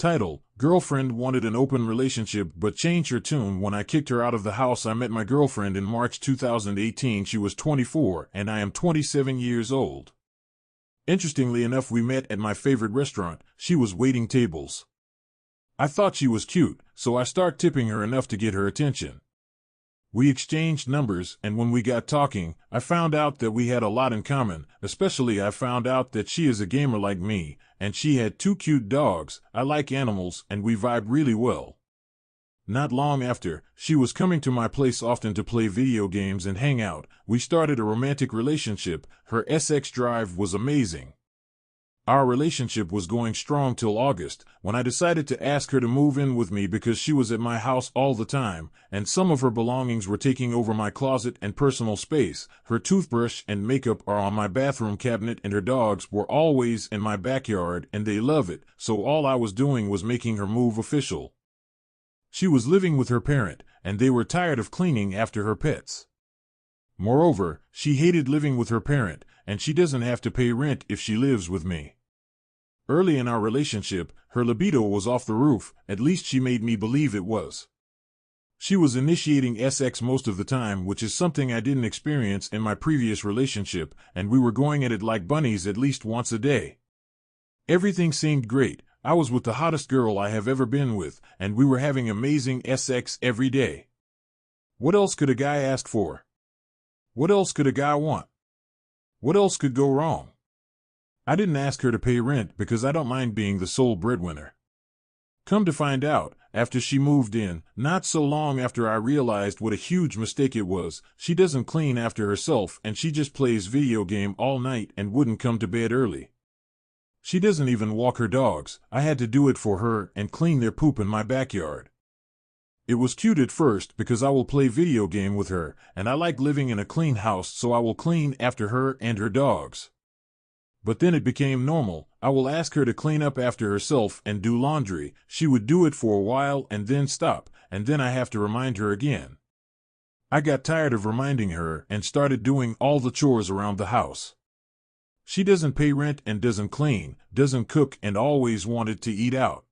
Title: Girlfriend wanted an open relationship but changed her tune when I kicked her out of the house. I met my girlfriend in March 2018. She was 24 and I am 27 years old. Interestingly enough, we met at my favorite restaurant. She was waiting tables. I thought she was cute, so I start tipping her enough to get her attention. We exchanged numbers, and when we got talking, I found out that we had a lot in common. Especially I found out that she is a gamer like me, and she had 2 cute dogs. I like animals, and we vibe really well. Not long after, she was coming to my place often to play video games and hang out. We started a romantic relationship. Her sex drive was amazing. Our relationship was going strong till August, when I decided to ask her to move in with me because she was at my house all the time, and some of her belongings were taking over my closet and personal space. Her toothbrush and makeup are on my bathroom cabinet, and her dogs were always in my backyard, and they love it, so all I was doing was making her move official. She was living with her parent, and they were tired of cleaning after her pets. Moreover, she hated living with her parent, and she doesn't have to pay rent if she lives with me. Early in our relationship, her libido was off the roof. At least she made me believe it was. She was initiating sex most of the time, which is something I didn't experience in my previous relationship, and we were going at it like bunnies at least once a day. Everything seemed great. I was with the hottest girl I have ever been with, and we were having amazing sex every day. What else could a guy ask for? What else could a guy want? What else could go wrong? I didn't ask her to pay rent because I don't mind being the sole breadwinner. Come to find out, after she moved in, not so long after, I realized what a huge mistake it was. She doesn't clean after herself, and she just plays video game all night and wouldn't come to bed early. She doesn't even walk her dogs. I had to do it for her and clean their poop in my backyard. It was cute at first because I will play video game with her, and I like living in a clean house, so I will clean after her and her dogs. But then it became normal. I will ask her to clean up after herself and do laundry. She would do it for a while and then stop, and then I have to remind her again. I got tired of reminding her and started doing all the chores around the house. She doesn't pay rent and doesn't clean, doesn't cook, and always wanted to eat out.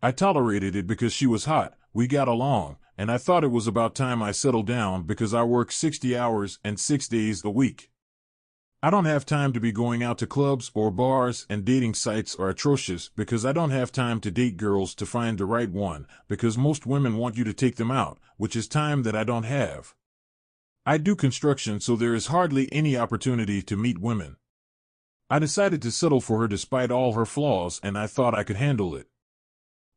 I tolerated it because she was hot, we got along, and I thought it was about time I settled down because I work 60 hours and 6 days a week. I don't have time to be going out to clubs or bars, and dating sites are atrocious because I don't have time to date girls to find the right one, because most women want you to take them out, which is time that I don't have. I do construction, so there is hardly any opportunity to meet women. I decided to settle for her despite all her flaws, and I thought I could handle it.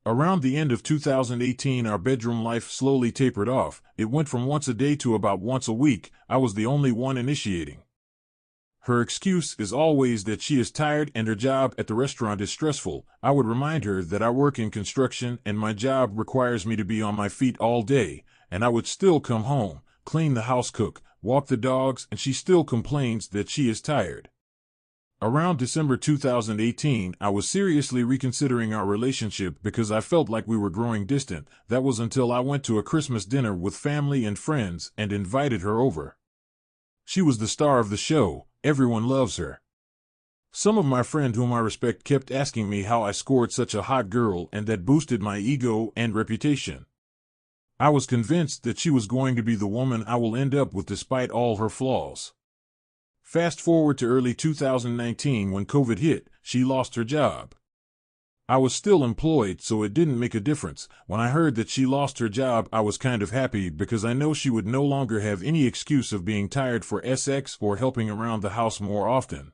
Around the end of 2018, our bedroom life slowly tapered off. It went from once a day to about once a week. I was the only one initiating. Her excuse is always that she is tired and her job at the restaurant is stressful. I would remind her that I work in construction and my job requires me to be on my feet all day, and I would still come home, clean the house, cook, walk the dogs, and she still complains that she is tired. Around December 2018, I was seriously reconsidering our relationship because I felt like we were growing distant. That was until I went to a Christmas dinner with family and friends and invited her over. She was the star of the show. Everyone loves her. Some of my friends whom I respect kept asking me how I scored such a hot girl, and that boosted my ego and reputation. I was convinced that she was going to be the woman I will end up with despite all her flaws. Fast forward to early 2019 when COVID hit, she lost her job. I was still employed, so it didn't make a difference. When I heard that she lost her job, I was kind of happy because I know she would no longer have any excuse of being tired for sex or helping around the house more often.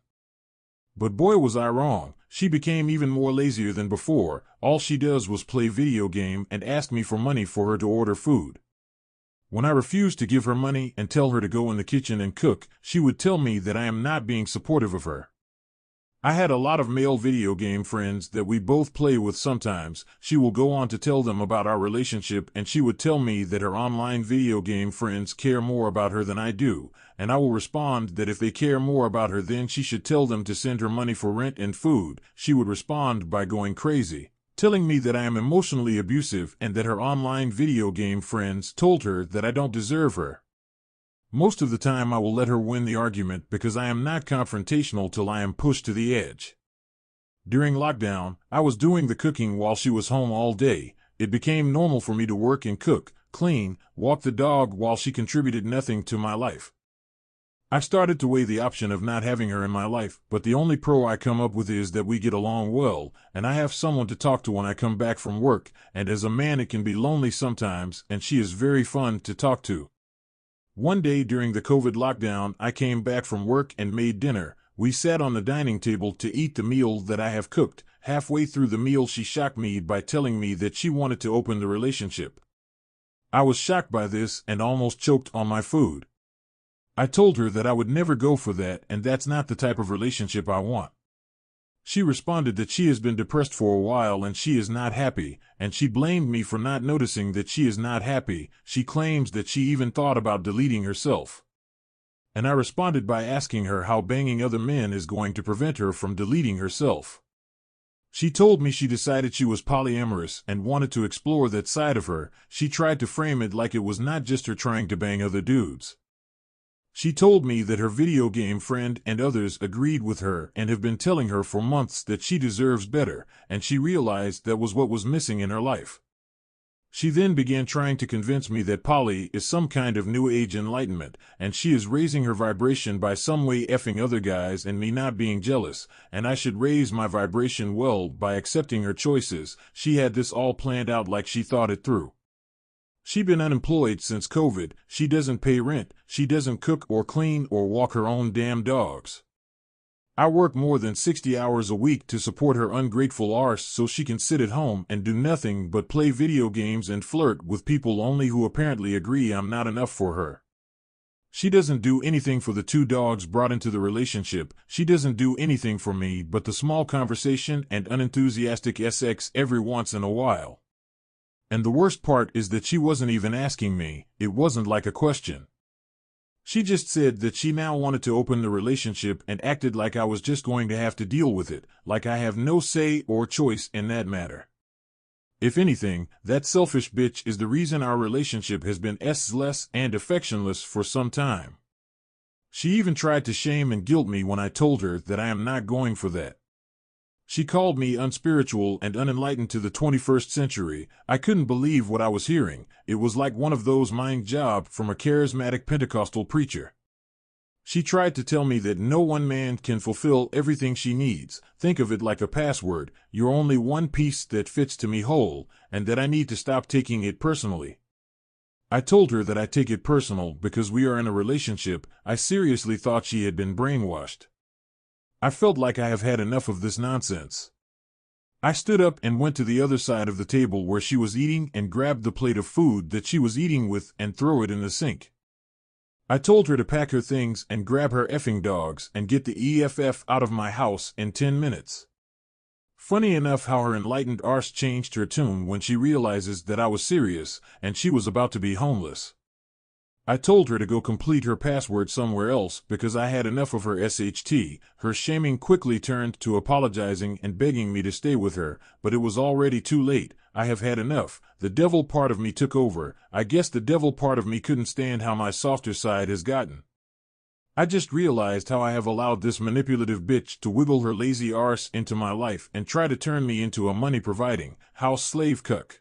But boy was I wrong. She became even more lazier than before. All she does was play video game and ask me for money for her to order food. When I refused to give her money and tell her to go in the kitchen and cook, she would tell me that I am not being supportive of her. I had a lot of male video game friends that we both play with sometimes. She will go on to tell them about our relationship, and she would tell me that her online video game friends care more about her than I do, and I will respond that if they care more about her, then she should tell them to send her money for rent and food. She would respond by going crazy, telling me that I am emotionally abusive and that her online video game friends told her that I don't deserve her. Most of the time I will let her win the argument because I am not confrontational till I am pushed to the edge. During lockdown, I was doing the cooking while she was home all day. It became normal for me to work and cook, clean, walk the dog while she contributed nothing to my life. I started to weigh the option of not having her in my life, but the only pro I come up with is that we get along well, and I have someone to talk to when I come back from work, and as a man it can be lonely sometimes, and she is very fun to talk to. One day during the COVID lockdown, I came back from work and made dinner. We sat on the dining table to eat the meal that I have cooked. Halfway through the meal she shocked me by telling me that she wanted to open the relationship. I was shocked by this and almost choked on my food. I told her that I would never go for that, and that's not the type of relationship I want. She responded that she has been depressed for a while and she is not happy, and she blamed me for not noticing that she is not happy. She claims that she even thought about deleting herself. And I responded by asking her how banging other men is going to prevent her from deleting herself. She told me she decided she was polyamorous and wanted to explore that side of her. She tried to frame it like it was not just her trying to bang other dudes. She told me that her video game friend and others agreed with her and have been telling her for months that she deserves better, and she realized that was what was missing in her life. She then began trying to convince me that poly is some kind of new age enlightenment, and she is raising her vibration by some way effing other guys and me not being jealous, and I should raise my vibration well by accepting her choices. She had this all planned out like she thought it through. She been unemployed since COVID, she doesn't pay rent, she doesn't cook or clean or walk her own damn dogs. I work more than 60 hours a week to support her ungrateful arse so she can sit at home and do nothing but play video games and flirt with people only who apparently agree I'm not enough for her. She doesn't do anything for the two dogs brought into the relationship. She doesn't do anything for me but the small conversation and unenthusiastic sex every once in a while. And the worst part is that she wasn't even asking me. It wasn't like a question. She just said that she now wanted to open the relationship and acted like I was just going to have to deal with it, like I have no say or choice in that matter. If anything, that selfish bitch is the reason our relationship has been less and affectionless for some time. She even tried to shame and guilt me when I told her that I am not going for that. She called me unspiritual and unenlightened to the 21st century. I couldn't believe what I was hearing. It was like one of those mind job from a charismatic Pentecostal preacher. She tried to tell me that no one man can fulfill everything she needs. Think of it like a password. You're only one piece that fits to me whole, and that I need to stop taking it personally. I told her that I take it personal because we are in a relationship. I seriously thought she had been brainwashed. I felt like I have had enough of this nonsense. I stood up and went to the other side of the table where she was eating and grabbed the plate of food that she was eating with and throw it in the sink. I told her to pack her things and grab her effing dogs and get the EFF out of my house in 10 minutes. Funny enough how her enlightened arse changed her tune when she realizes that I was serious and she was about to be homeless. I told her to go complete her password somewhere else because I had enough of her SHT. Her shaming quickly turned to apologizing and begging me to stay with her, but it was already too late. I have had enough. The devil part of me took over. I guess the devil part of me couldn't stand how my softer side has gotten. I just realized how I have allowed this manipulative bitch to wiggle her lazy arse into my life and try to turn me into a money-providing, house slave cuck.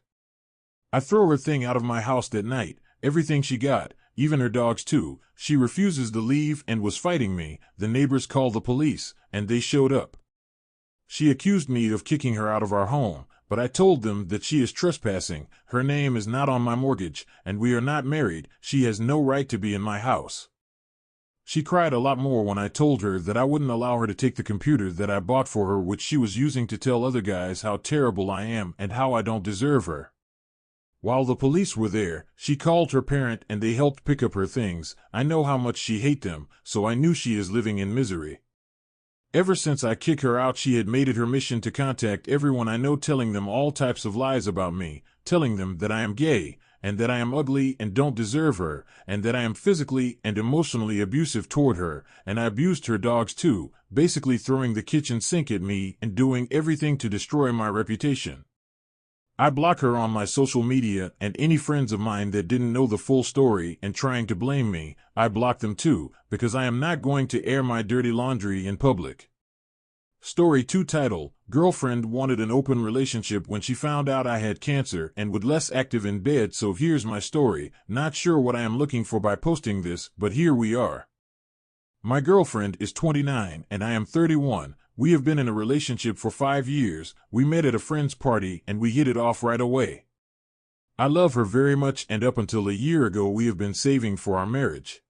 I throw her thing out of my house that night, everything she got. Even her dogs too. She refuses to leave and was fighting me. The neighbors called the police, and they showed up. She accused me of kicking her out of our home, but I told them that she is trespassing. Her name is not on my mortgage, and we are not married. She has no right to be in my house. She cried a lot more when I told her that I wouldn't allow her to take the computer that I bought for her, which she was using to tell other guys how terrible I am and how I don't deserve her. While the police were there, she called her parent and they helped pick up her things. I know how much she hates them, so I knew she is living in misery. Ever since I kicked her out, she had made it her mission to contact everyone I know, telling them all types of lies about me, telling them that I am gay, and that I am ugly and don't deserve her, and that I am physically and emotionally abusive toward her, and I abused her dogs too, basically throwing the kitchen sink at me and doing everything to destroy my reputation. I block her on my social media, and any friends of mine that didn't know the full story and trying to blame me, I block them too, because I am not going to air my dirty laundry in public. Story 2 title: Girlfriend wanted an open relationship when she found out I had cancer and was less active in bed, so here's my story. Not sure what I am looking for by posting this, but here we are. My girlfriend is 29 and I am 31. We have been in a relationship for 5 years. We met at a friend's party and we hit it off right away. I love her very much, and up until a year ago we have been saving for our marriage.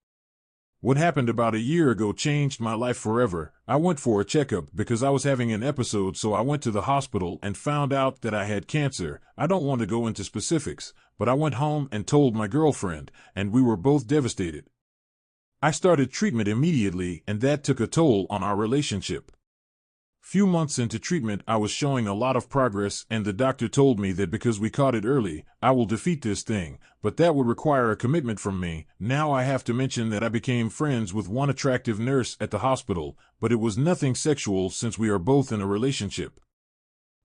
What happened about a year ago changed my life forever. I went for a checkup because I was having an episode, so I went to the hospital and found out that I had cancer. I don't want to go into specifics, but I went home and told my girlfriend, and we were both devastated. I started treatment immediately, and that took a toll on our relationship. Few months into treatment, I was showing a lot of progress, and the doctor told me that because we caught it early, I will defeat this thing, but that would require a commitment from me. Now I have to mention that I became friends with one attractive nurse at the hospital, but it was nothing sexual since we are both in a relationship.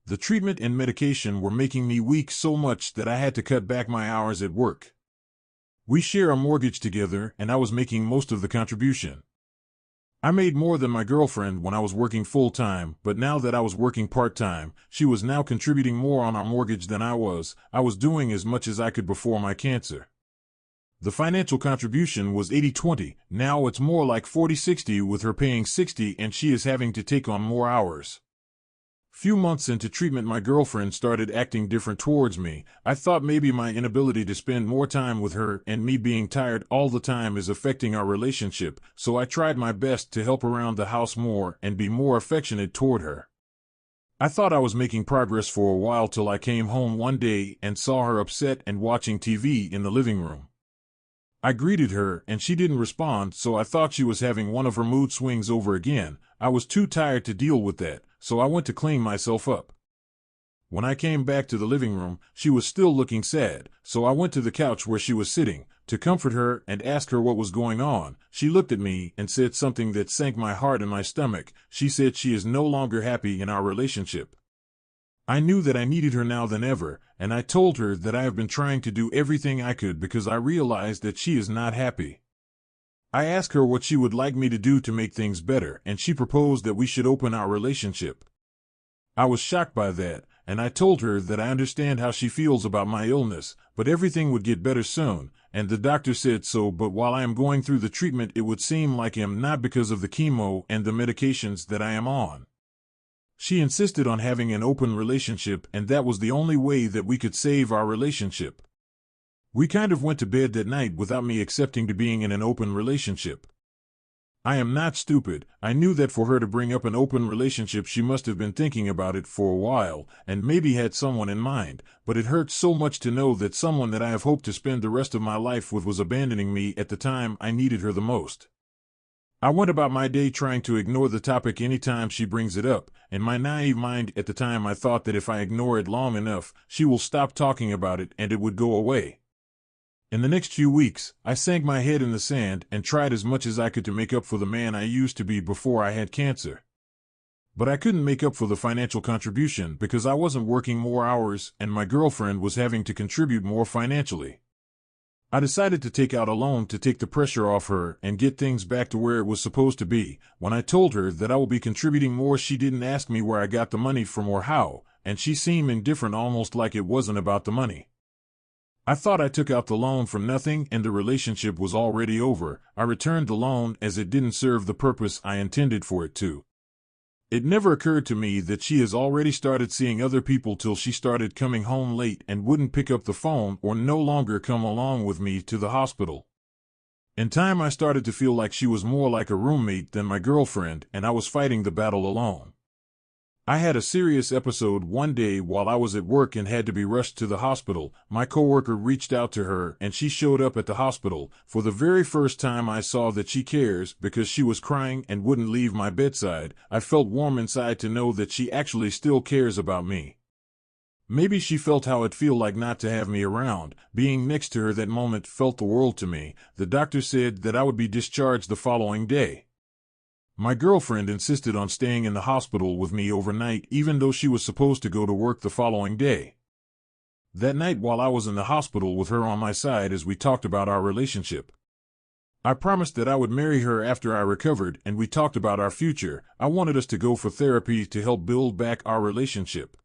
The treatment and medication were making me weak so much that I had to cut back my hours at work. We share a mortgage together, and I was making most of the contribution. I made more than my girlfriend when I was working full-time, but now that I was working part-time, she was now contributing more on our mortgage than I was. I was doing as much as I could before my cancer. The financial contribution was 80-20, now it's more like 40-60, with her paying 60 and she is having to take on more hours. Few months into treatment, my girlfriend started acting different towards me. I thought maybe my inability to spend more time with her and me being tired all the time is affecting our relationship, so I tried my best to help around the house more and be more affectionate toward her. I thought I was making progress for a while till I came home one day and saw her upset and watching TV in the living room. I greeted her and she didn't respond, so I thought she was having one of her mood swings over again. I was too tired to deal with that, so I went to clean myself up. When I came back to the living room, she was still looking sad, so I went to the couch where she was sitting to comfort her and ask her what was going on. She looked at me and said something that sank my heart in my stomach. She said she is no longer happy in our relationship. I knew that I needed her now than ever, and I told her that I have been trying to do everything I could because I realized that she is not happy. I asked her what she would like me to do to make things better, and she proposed that we should open our relationship. I was shocked by that, and I told her that I understand how she feels about my illness, but everything would get better soon, and the doctor said so, but while I am going through the treatment it would seem like I am not because of the chemo and the medications that I am on. She insisted on having an open relationship, and that was the only way that we could save our relationship. We kind of went to bed that night without me accepting to being in an open relationship. I am not stupid. I knew that for her to bring up an open relationship she must have been thinking about it for a while, and maybe had someone in mind, but it hurts so much to know that someone that I have hoped to spend the rest of my life with was abandoning me at the time I needed her the most. I went about my day trying to ignore the topic anytime she brings it up. In my naive mind at the time I thought that if I ignore it long enough, she will stop talking about it and it would go away. In the next few weeks, I sank my head in the sand and tried as much as I could to make up for the man I used to be before I had cancer. But I couldn't make up for the financial contribution because I wasn't working more hours and my girlfriend was having to contribute more financially. I decided to take out a loan to take the pressure off her and get things back to where it was supposed to be. When I told her that I will be contributing more, she didn't ask me where I got the money from or how, and she seemed indifferent, almost like it wasn't about the money. I thought I took out the loan for nothing and the relationship was already over. I returned the loan as it didn't serve the purpose I intended for it to. It never occurred to me that she has already started seeing other people till she started coming home late and wouldn't pick up the phone or no longer come along with me to the hospital. In time I started to feel like she was more like a roommate than my girlfriend, and I was fighting the battle alone. I had a serious episode one day while I was at work and had to be rushed to the hospital. My coworker reached out to her and she showed up at the hospital. For the very first time I saw that she cares because she was crying and wouldn't leave my bedside. I felt warm inside to know that she actually still cares about me. Maybe she felt how it feel like not to have me around. Being next to her that moment felt the world to me. The doctor said that I would be discharged the following day. My girlfriend insisted on staying in the hospital with me overnight even though she was supposed to go to work the following day. That night while I was in the hospital with her on my side as we talked about our relationship, I promised that I would marry her after I recovered, and we talked about our future. I wanted us to go for therapy to help build back our relationship.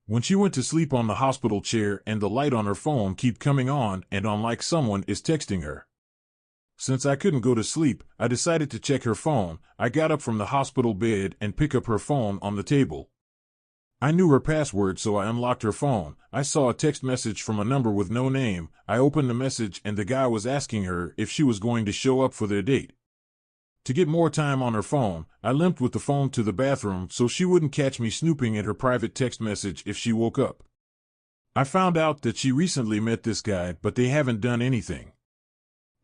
When she went to sleep on the hospital chair and the light on her phone kept coming on and on like someone is texting her. Since I couldn't go to sleep, I decided to check her phone. I got up from the hospital bed and picked up her phone on the table. I knew her password, so I unlocked her phone. I saw a text message from a number with no name. I opened the message and the guy was asking her if she was going to show up for their date. To get more time on her phone, I limped with the phone to the bathroom so she wouldn't catch me snooping at her private text message if she woke up. I found out that she recently met this guy, but they haven't done anything.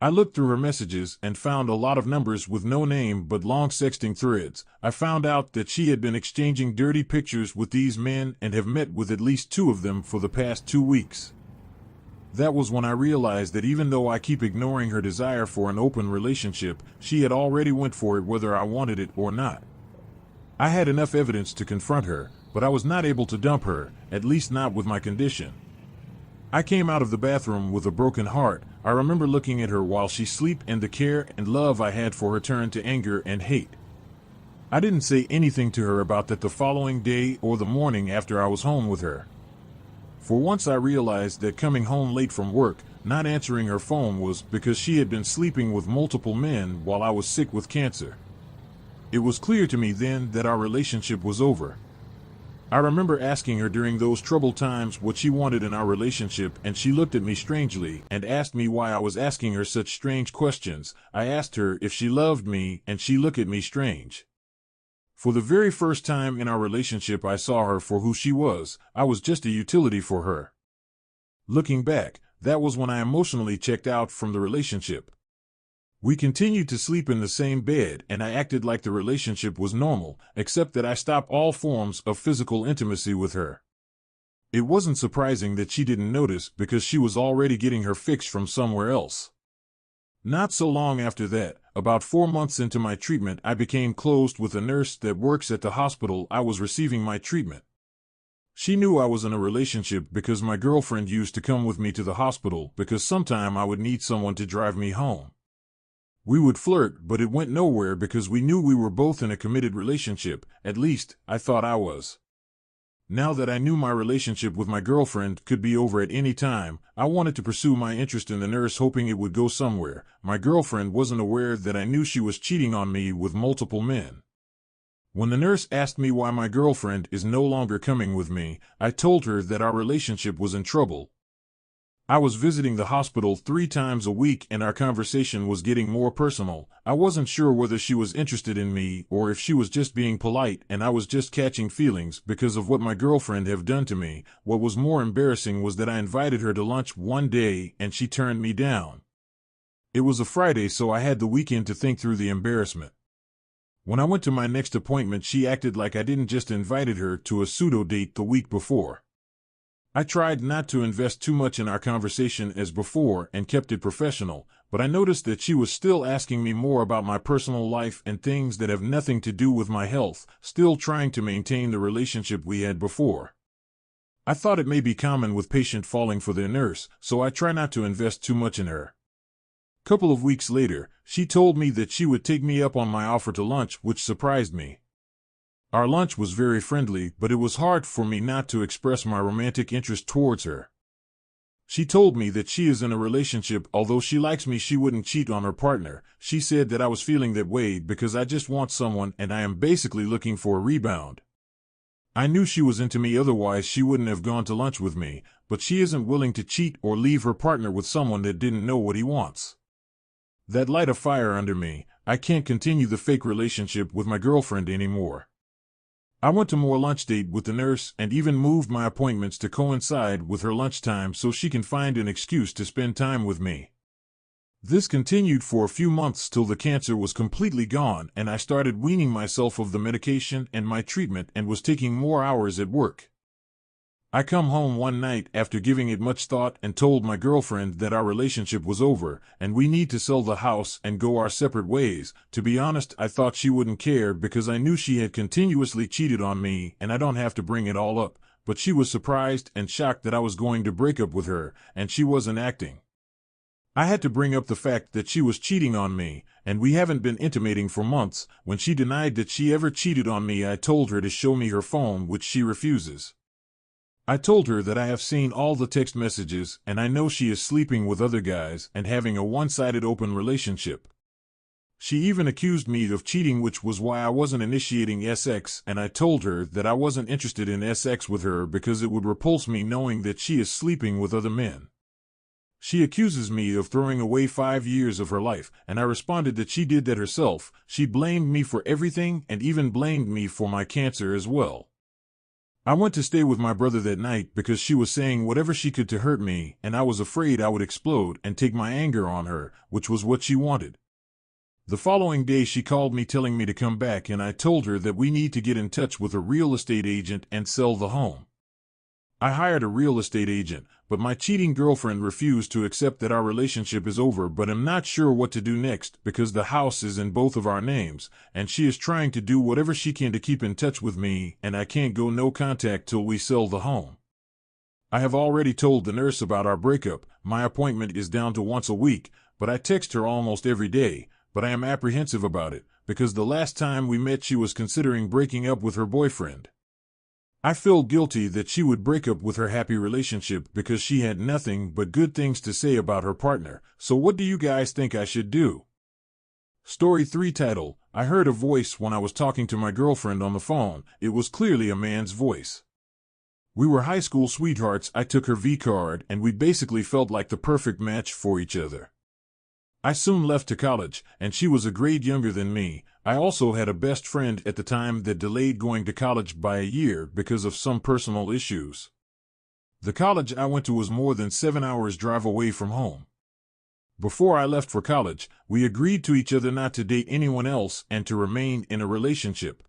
I looked through her messages and found a lot of numbers with no name but long sexting threads. I found out that she had been exchanging dirty pictures with these men and have met with at least 2 of them for the past 2 weeks. That was when I realized that even though I keep ignoring her desire for an open relationship, she had already went for it whether I wanted it or not. I had enough evidence to confront her, but I was not able to dump her, at least not with my condition. I came out of the bathroom with a broken heart. I remember looking at her while she slept, and the care and love I had for her turned to anger and hate. I didn't say anything to her about that the following day or the morning after I was home with her. For once I realized that coming home late from work, not answering her phone was because she had been sleeping with multiple men while I was sick with cancer. It was clear to me then that our relationship was over. I remember asking her during those troubled times what she wanted in our relationship, and she looked at me strangely and asked me why I was asking her such strange questions. I asked her if she loved me, and she looked at me strange. For the very first time in our relationship, I saw her for who she was. I was just a utility for her. Looking back, that was when I emotionally checked out from the relationship. We continued to sleep in the same bed, and I acted like the relationship was normal, except that I stopped all forms of physical intimacy with her. It wasn't surprising that she didn't notice because she was already getting her fix from somewhere else. Not so long after that, about 4 months into my treatment, I became close with a nurse that works at the hospital I was receiving my treatment. She knew I was in a relationship because my girlfriend used to come with me to the hospital because sometime I would need someone to drive me home. We would flirt, but it went nowhere because we knew we were both in a committed relationship. At least, I thought I was. Now that I knew my relationship with my girlfriend could be over at any time, I wanted to pursue my interest in the nurse, hoping it would go somewhere. My girlfriend wasn't aware that I knew she was cheating on me with multiple men. When the nurse asked me why my girlfriend is no longer coming with me, I told her that our relationship was in trouble. I was visiting the hospital 3 times a week and our conversation was getting more personal. I wasn't sure whether she was interested in me or if she was just being polite and I was just catching feelings because of what my girlfriend had done to me. What was more embarrassing was that I invited her to lunch one day and she turned me down. It was a Friday, so I had the weekend to think through the embarrassment. When I went to my next appointment, she acted like I didn't just invited her to a pseudo date the week before. I tried not to invest too much in our conversation as before and kept it professional, but I noticed that she was still asking me more about my personal life and things that have nothing to do with my health, still trying to maintain the relationship we had before. I thought it may be common with patients falling for their nurse, so I try not to invest too much in her. Couple of weeks later, she told me that she would take me up on my offer to lunch, which surprised me. Our lunch was very friendly, but it was hard for me not to express my romantic interest towards her. She told me that she is in a relationship. Although she likes me, she wouldn't cheat on her partner. She said that I was feeling that way because I just want someone and I am basically looking for a rebound. I knew she was into me, otherwise she wouldn't have gone to lunch with me, but she isn't willing to cheat or leave her partner with someone that didn't know what he wants. That lit a fire under me. I can't continue the fake relationship with my girlfriend anymore. I went to more lunch date with the nurse and even moved my appointments to coincide with her lunchtime so she can find an excuse to spend time with me. This continued for a few months till the cancer was completely gone and I started weaning myself of the medication and my treatment and was taking more hours at work. I come home one night after giving it much thought and told my girlfriend that our relationship was over and we need to sell the house and go our separate ways. To be honest, I thought she wouldn't care because I knew she had continuously cheated on me and I don't have to bring it all up, but she was surprised and shocked that I was going to break up with her, and she wasn't acting. I had to bring up the fact that she was cheating on me, and we haven't been intimating for months. When she denied that she ever cheated on me, I told her to show me her phone, which she refuses. I told her that I have seen all the text messages, and I know she is sleeping with other guys and having a one-sided open relationship. She even accused me of cheating, which was why I wasn't initiating sex, and I told her that I wasn't interested in sex with her because it would repulse me knowing that she is sleeping with other men. She accuses me of throwing away 5 years of her life, and I responded that she did that herself. She blamed me for everything and even blamed me for my cancer as well. I went to stay with my brother that night because she was saying whatever she could to hurt me, and I was afraid I would explode and take my anger on her, which was what she wanted. The following day she called me telling me to come back, and I told her that we need to get in touch with a real estate agent and sell the home. I hired a real estate agent, but my cheating girlfriend refused to accept that our relationship is over, but I'm not sure what to do next because the house is in both of our names, and she is trying to do whatever she can to keep in touch with me, and I can't go no contact till we sell the home. I have already told the nurse about our breakup. My appointment is down to once a week, but I text her almost every day, but I am apprehensive about it because the last time we met she was considering breaking up with her boyfriend. I feel guilty that she would break up with her happy relationship because she had nothing but good things to say about her partner. So what do you guys think I should do? Story 3 title: I heard a voice when I was talking to my girlfriend on the phone. It was clearly a man's voice. We were high school sweethearts. I took her V-card and we basically felt like the perfect match for each other. I soon left to college, and she was a grade younger than me. I also had a best friend at the time that delayed going to college by a year because of some personal issues. The college I went to was more than 7 hours drive away from home. Before I left for college, we agreed to each other not to date anyone else and to remain in a relationship.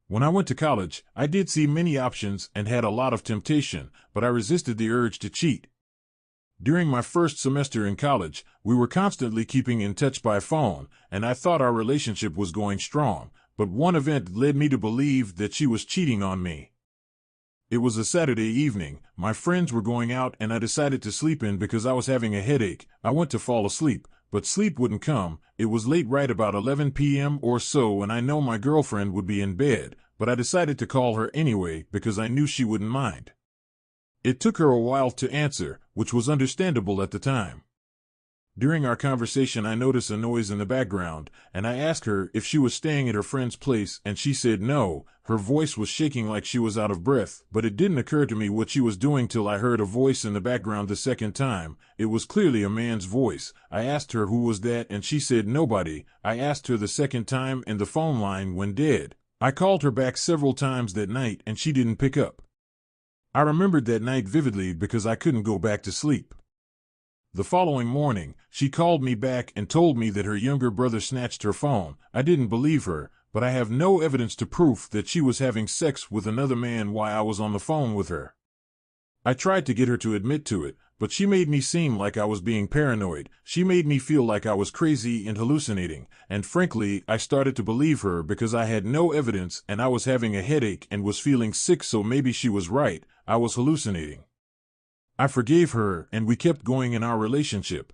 When I went to college, I did see many options and had a lot of temptation, but I resisted the urge to cheat. During my first semester in college, we were constantly keeping in touch by phone, and I thought our relationship was going strong, but one event led me to believe that she was cheating on me. It was a Saturday evening. My friends were going out and I decided to sleep in because I was having a headache. I went to fall asleep, but sleep wouldn't come. It was late, right about 11 p.m. or so, and I know my girlfriend would be in bed, but I decided to call her anyway because I knew she wouldn't mind. It took her a while to answer, which was understandable at the time. During our conversation, I noticed a noise in the background, and I asked her if she was staying at her friend's place, and she said no. Her voice was shaking like she was out of breath, but it didn't occur to me what she was doing till I heard a voice in the background the second time. It was clearly a man's voice. I asked her who was that, and she said nobody. I asked her the second time, and the phone line went dead. I called her back several times that night, and she didn't pick up. I remembered that night vividly because I couldn't go back to sleep. The following morning, she called me back and told me that her younger brother snatched her phone. I didn't believe her, but I have no evidence to prove that she was having sex with another man while I was on the phone with her. I tried to get her to admit to it, but she made me seem like I was being paranoid. She made me feel like I was crazy and hallucinating, and frankly, I started to believe her because I had no evidence and I was having a headache and was feeling sick, so maybe she was right. I was hallucinating. I forgave her, and we kept going in our relationship.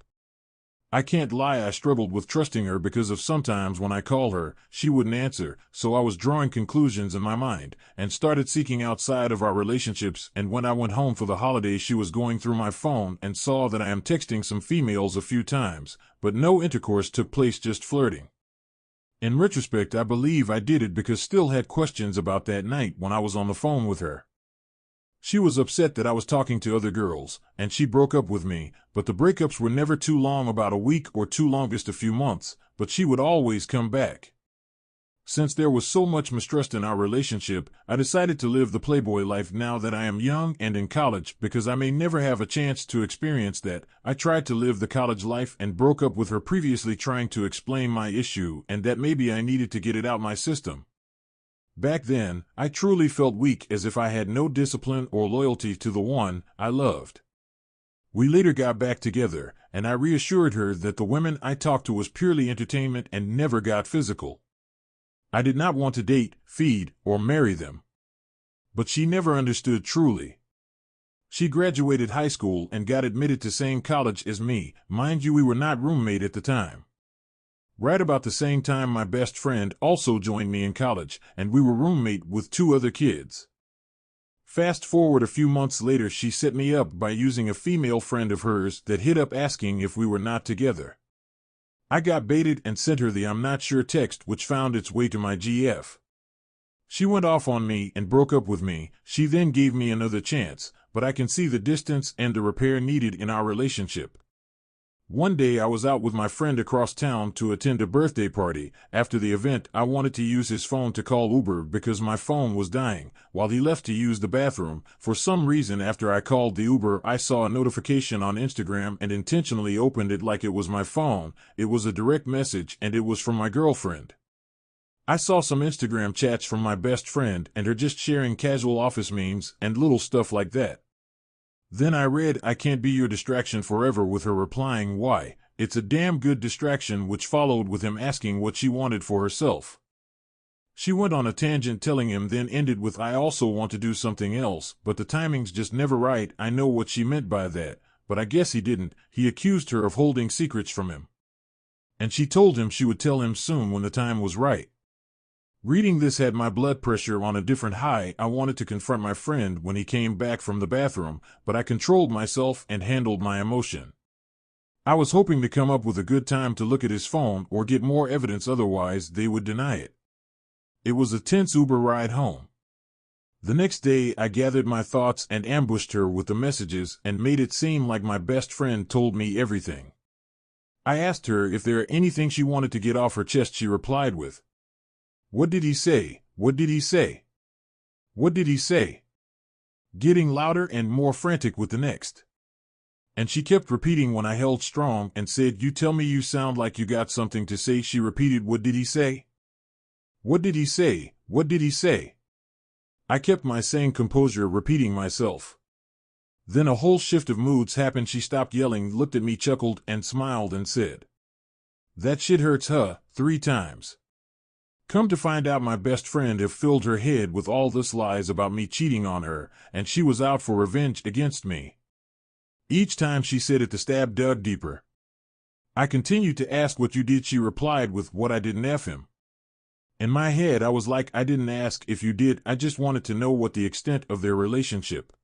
I can't lie, I struggled with trusting her because of sometimes when I call her, she wouldn't answer, so I was drawing conclusions in my mind, and started seeking outside of our relationships, and when I went home for the holidays she was going through my phone and saw that I am texting some females a few times, but no intercourse took place, just flirting. In retrospect, I believe I did it because still had questions about that night when I was on the phone with her. She was upset that I was talking to other girls, and she broke up with me, but the breakups were never too long, about a week or two, longest a few months, but she would always come back. Since there was so much mistrust in our relationship, I decided to live the playboy life now that I am young and in college because I may never have a chance to experience that. I tried to live the college life and broke up with her previously, trying to explain my issue and that maybe I needed to get it out my system. Back then, I truly felt weak, as if I had no discipline or loyalty to the one I loved. We later got back together, and I reassured her that the women I talked to was purely entertainment and never got physical. I did not want to date, feed, or marry them. But she never understood truly. She graduated high school and got admitted to same college as me. Mind you, we were not roommate at the time. Right about the same time, my best friend also joined me in college, and we were roommate with 2 other kids. Fast forward a few months later, she set me up by using a female friend of hers that hit up asking if we were not together. I got baited and sent her the "I'm not sure" text, which found its way to my GF. She went off on me and broke up with me. She then gave me another chance, but I can see the distance and the repair needed in our relationship. One day I was out with my friend across town to attend a birthday party. After the event, I wanted to use his phone to call Uber because my phone was dying, while he left to use the bathroom. For some reason, after I called the Uber, I saw a notification on Instagram and intentionally opened it like it was my phone. It was a direct message, and it was from my girlfriend. I saw some Instagram chats from my best friend and her just sharing casual office memes and little stuff like that. Then I read "I can't be your distraction forever" with her replying, "Why? It's a damn good distraction," which followed with him asking what she wanted for herself. She went on a tangent telling him, then ended with "I also want to do something else, but the timing's just never right." I know what she meant by that, but I guess he didn't. He accused her of holding secrets from him. And she told him she would tell him soon when the time was right. Reading this had my blood pressure on a different high. I wanted to confront my friend when he came back from the bathroom, but I controlled myself and handled my emotion. I was hoping to come up with a good time to look at his phone or get more evidence, otherwise they would deny it. It was a tense Uber ride home. The next day I gathered my thoughts and ambushed her with the messages and made it seem like my best friend told me everything. I asked her if there were anything she wanted to get off her chest. She replied with, "What did he say? What did he say? What did he say?" Getting louder and more frantic with the next. And she kept repeating when I held strong and said, "You tell me, you sound like you got something to say." She repeated, "What did he say? What did he say? What did he say?" I kept my sane composure, repeating myself. Then a whole shift of moods happened. She stopped yelling, looked at me, chuckled, and smiled and said, "That shit hurts, huh?" 3 times. Come to find out, my best friend had filled her head with all this lies about me cheating on her, and she was out for revenge against me. Each time she said it, the stab dug deeper. I continued to ask, "What you did?" She replied with, "What I didn't F him." In my head I was like, I didn't ask if you did, I just wanted to know what the extent of their relationship.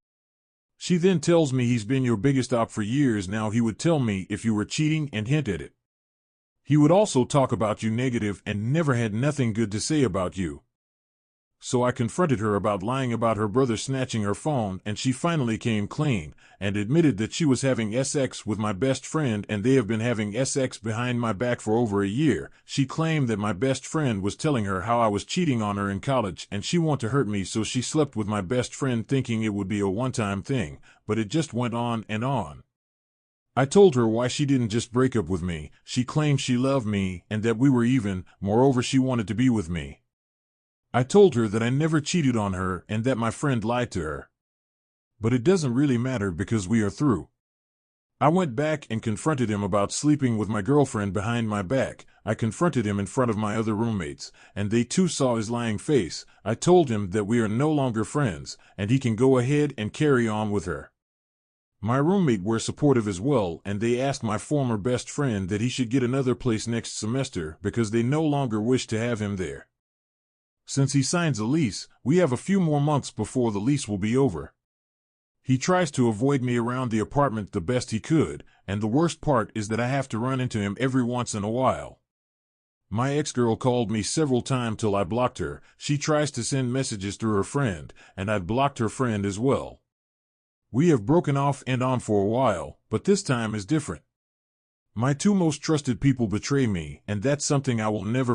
She then tells me, "He's been your biggest op for years now. He would tell me if you were cheating and hint at it. He would also talk about you negative and never had nothing good to say about you." So I confronted her about lying about her brother snatching her phone, and she finally came clean and admitted that she was having sex with my best friend, and they have been having sex behind my back for over a year. She claimed that my best friend was telling her how I was cheating on her in college and she wanted to hurt me, so she slept with my best friend thinking it would be a one-time thing, but it just went on and on. I told her why she didn't just break up with me. She claimed she loved me and that we were even. Moreover, she wanted to be with me. I told her that I never cheated on her and that my friend lied to her. But it doesn't really matter because we are through. I went back and confronted him about sleeping with my girlfriend behind my back. I confronted him in front of my other roommates, and they too saw his lying face. I told him that we are no longer friends, and he can go ahead and carry on with her. My roommate were supportive as well, and they asked my former best friend that he should get another place next semester because they no longer wish to have him there. Since he signs a lease, we have a few more months before the lease will be over. He tries to avoid me around the apartment the best he could, and the worst part is that I have to run into him every once in a while. My ex-girl called me several times till I blocked her. She tries to send messages through her friend, and I've blocked her friend as well. We have broken off and on for a while, but this time is different. My 2 most trusted people betray me, and that's something I will never